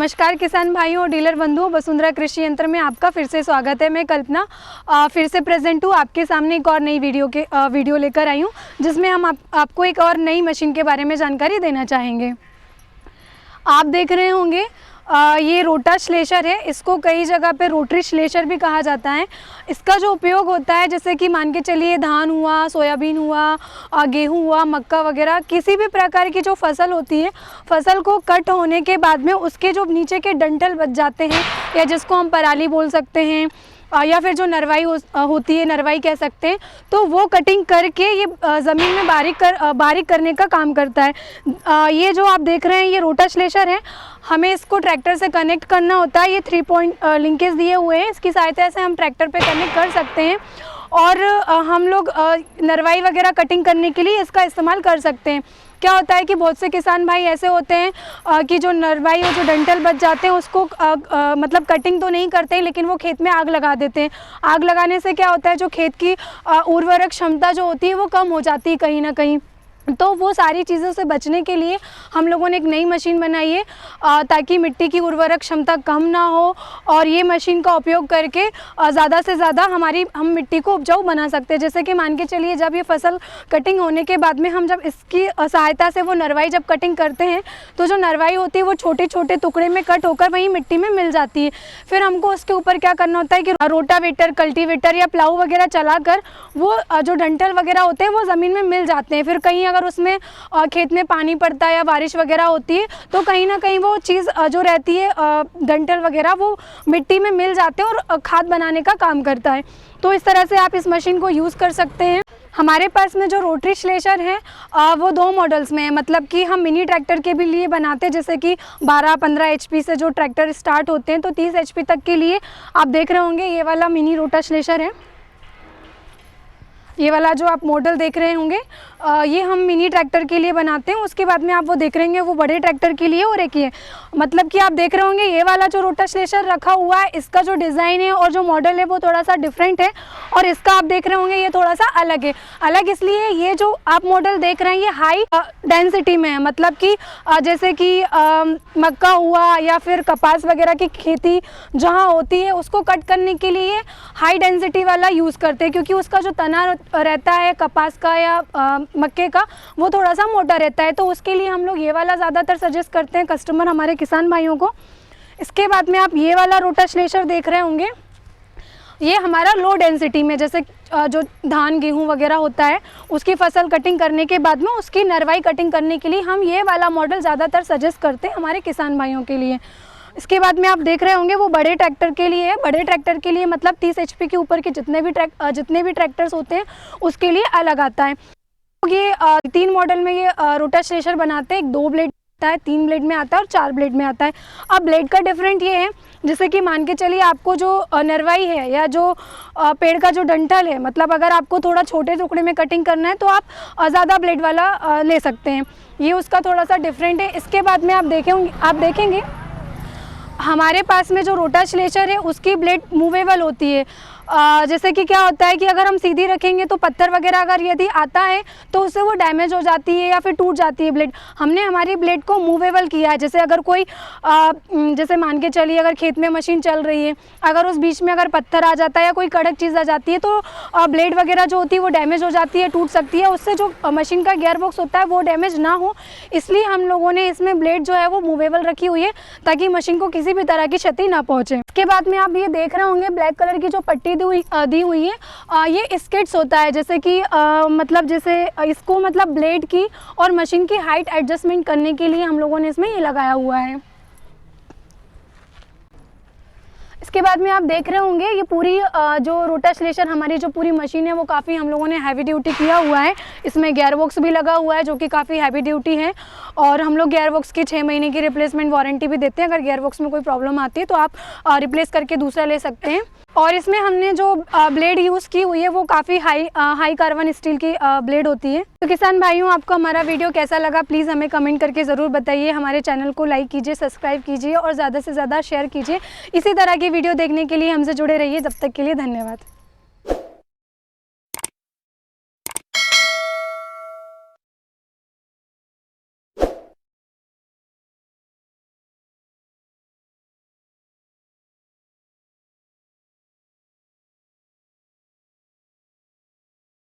नमस्कार किसान भाइयों और डीलर बंधुओं, वसुंधरा कृषि यंत्र में आपका फिर से स्वागत है। मैं कल्पना फिर से प्रेजेंट हूँ आपके सामने एक और नई वीडियो लेकर आई हूँ, जिसमें हम आपको एक और नई मशीन के बारे में जानकारी देना चाहेंगे। आप देख रहे होंगे ये रोटाश्लेषर है। इसको कई जगह पे रोटरी श्लेषर भी कहा जाता है। इसका जो उपयोग होता है, जैसे कि मान के चलिए धान हुआ, सोयाबीन हुआ, गेहूं हुआ, मक्का वगैरह, किसी भी प्रकार की जो फसल होती है, फसल को कट होने के बाद में उसके जो नीचे के डंठल बच जाते हैं, या जिसको हम पराली बोल सकते हैं, या फिर जो नरवाई होती है, नरवाई कह सकते हैं, तो वो कटिंग करके ये ज़मीन में बारीक करने का काम करता है। ये जो आप देख रहे हैं ये रोटाश्लेषर है। हमें इसको ट्रैक्टर से कनेक्ट करना होता है। ये 3 पॉइंट लिंकेज दिए हुए हैं। इसकी सहायता से हम ट्रैक्टर पे कनेक्ट कर सकते हैं और हम लोग नरवाई वगैरह कटिंग करने के लिए इसका इस्तेमाल कर सकते हैं। क्या होता है कि बहुत से किसान भाई ऐसे होते हैं कि जो नरवाई और जो डंठल बच जाते हैं उसको मतलब कटिंग तो नहीं करते हैं, लेकिन वो खेत में आग लगा देते हैं। आग लगाने से क्या होता है, जो खेत की उर्वरक क्षमता जो होती है वो कम हो जाती है कहीं ना कहीं। तो वो सारी चीज़ों से बचने के लिए हम लोगों ने एक नई मशीन बनाई है, ताकि मिट्टी की उर्वरक क्षमता कम ना हो, और ये मशीन का उपयोग करके ज़्यादा से ज़्यादा हम मिट्टी को उपजाऊ बना सकते हैं। जैसे कि मान के चलिए जब ये फसल कटिंग होने के बाद में हम जब इसकी सहायता से वो नरवाई जब कटिंग करते हैं, तो जो नरवाई होती है वो छोटे छोटे टुकड़े में कट होकर वहीं मिट्टी में मिल जाती है। फिर हमको उसके ऊपर क्या करना होता है कि रोटावेटर, कल्टीवेटर या प्लाऊ वगैरह चलाकर वो जो डंठल वगैरह होते हैं वो ज़मीन में मिल जाते हैं। फिर कहीं अगर उसमें खेत में पानी पड़ता है या बारिश वगैरह होती है, तो कहीं ना कहीं वो चीज़ जो रहती है डंठल वगैरह वो मिट्टी में मिल जाते हैं और खाद बनाने का काम करता है। तो इस तरह से आप इस मशीन को यूज़ कर सकते हैं। हमारे पास में जो रोटरी श्लेषर है वो 2 मॉडल्स में है। मतलब कि हम मिनी ट्रैक्टर के भी लिए बनाते हैं, जैसे कि 12-15 HP से जो ट्रैक्टर स्टार्ट होते हैं, तो 30 HP तक के लिए आप देख रहे होंगे ये वाला मिनी रोटाश्लेषर है। ये वाला जो आप मॉडल देख रहे होंगे ये हम मिनी ट्रैक्टर के लिए बनाते हैं। उसके बाद में आप वो देख रहे होंगे वो बड़े ट्रैक्टर के लिए, और एक ये मतलब कि आप देख रहे होंगे ये वाला जो रोटाश्लेषर रखा हुआ है, इसका जो डिज़ाइन है और जो मॉडल है वो थोड़ा सा डिफरेंट है, और इसका आप देख रहे होंगे ये थोड़ा सा अलग है। अलग इसलिए ये जो आप मॉडल देख रहे हैं ये हाई डेंसिटी में है। मतलब कि जैसे कि मक्का हुआ या फिर कपास वगैरह की खेती जहाँ होती है, उसको कट करने के लिए हाई डेंसिटी वाला यूज़ करते हैं, क्योंकि उसका जो तना रहता है कपास का या मक्के का वो थोड़ा सा मोटा रहता है। तो उसके लिए हम लोग ये वाला ज़्यादातर सजेस्ट करते हैं कस्टमर हमारे किसान भाइयों को। इसके बाद में आप ये वाला रोटाश्लेषर देख रहे होंगे, ये हमारा लो डेंसिटी में, जैसे जो धान गेहूं वगैरह होता है उसकी फसल कटिंग करने के बाद में उसकी नरवाई कटिंग करने के लिए हम ये वाला मॉडल ज़्यादातर सजेस्ट करते हैं हमारे किसान भाइयों के लिए। इसके बाद में आप देख रहे होंगे वो बड़े ट्रैक्टर के लिए है। बड़े ट्रैक्टर के लिए मतलब 30 HP के ऊपर के जितने भी ट्रैक्टर्स होते हैं उसके लिए अलग आता है। ये 3 मॉडल में ये रोटाश्लेषर बनाते हैं। एक 2 ब्लेड आता है, 3 ब्लेड में आता है और 4 ब्लेड में आता है। अब ब्लेड का डिफरेंट ये है, जैसे कि मान के चलिए आपको जो नरवाई है या जो पेड़ का जो डंठल है, मतलब अगर आपको थोड़ा छोटे टुकड़े में कटिंग करना है तो आप ज़्यादा ब्लेड वाला ले सकते हैं। ये उसका थोड़ा सा डिफरेंट है। इसके बाद में आप देखेंगे हमारे पास में जो रोटाश्लेषर है उसकी ब्लेड मूवेबल होती है। जैसे कि क्या होता है कि अगर हम सीधी रखेंगे तो पत्थर वगैरह अगर यदि आता है तो उससे वो डैमेज हो जाती है या फिर टूट जाती है ब्लेड। हमने हमारी ब्लेड को मूवेबल किया है। जैसे अगर कोई जैसे मान के चलिए अगर खेत में मशीन चल रही है, अगर उस बीच में अगर पत्थर आ जाता है या कोई कड़क चीज़ आ जाती है तो ब्लेड वगैरह जो होती है वो डैमेज हो जाती है, टूट सकती है। उससे जो मशीन का गियर बॉक्स होता है वो डैमेज ना हो, इसलिए हम लोगों ने इसमें ब्लेड जो है वो मूवेबल रखी हुई है, ताकि मशीन को किसी भी तरह की क्षति ना पहुँचे। इसके बाद में आप ये देख रहे होंगे ब्लैक कलर की जो पट्टी दी हुई है, ये स्किड्स होता है। जैसे कि मतलब जैसे इसको मतलब ब्लेड की और मशीन की हाइट एडजस्टमेंट करने के लिए हम लोगों ने इसमें ये लगाया हुआ है। इसके बाद में आप देख रहे होंगे ये पूरी जो रोटाश्लेषर हमारी जो पूरी मशीन है वो काफ़ी हम लोगों ने हैवी ड्यूटी किया हुआ है। इसमें गियर बॉक्स भी लगा हुआ है जो कि काफ़ी हैवी ड्यूटी है, और हम लोग गियर बॉक्स की 6 महीने की रिप्लेसमेंट वारंटी भी देते हैं। अगर गियर बॉक्स में कोई प्रॉब्लम आती है तो आप रिप्लेस करके दूसरा ले सकते हैं। और इसमें हमने जो ब्लेड यूज़ की हुई है वो काफ़ी हाई कार्बन स्टील की ब्लेड होती है। तो किसान भाइयों, आपको हमारा वीडियो कैसा लगा प्लीज़ हमें कमेंट करके ज़रूर बताइए। हमारे चैनल को लाइक कीजिए, सब्सक्राइब कीजिए और ज़्यादा से ज़्यादा शेयर कीजिए। इसी तरह की वीडियो देखने के लिए हमसे जुड़े रहिए। तब तक के लिए धन्यवाद।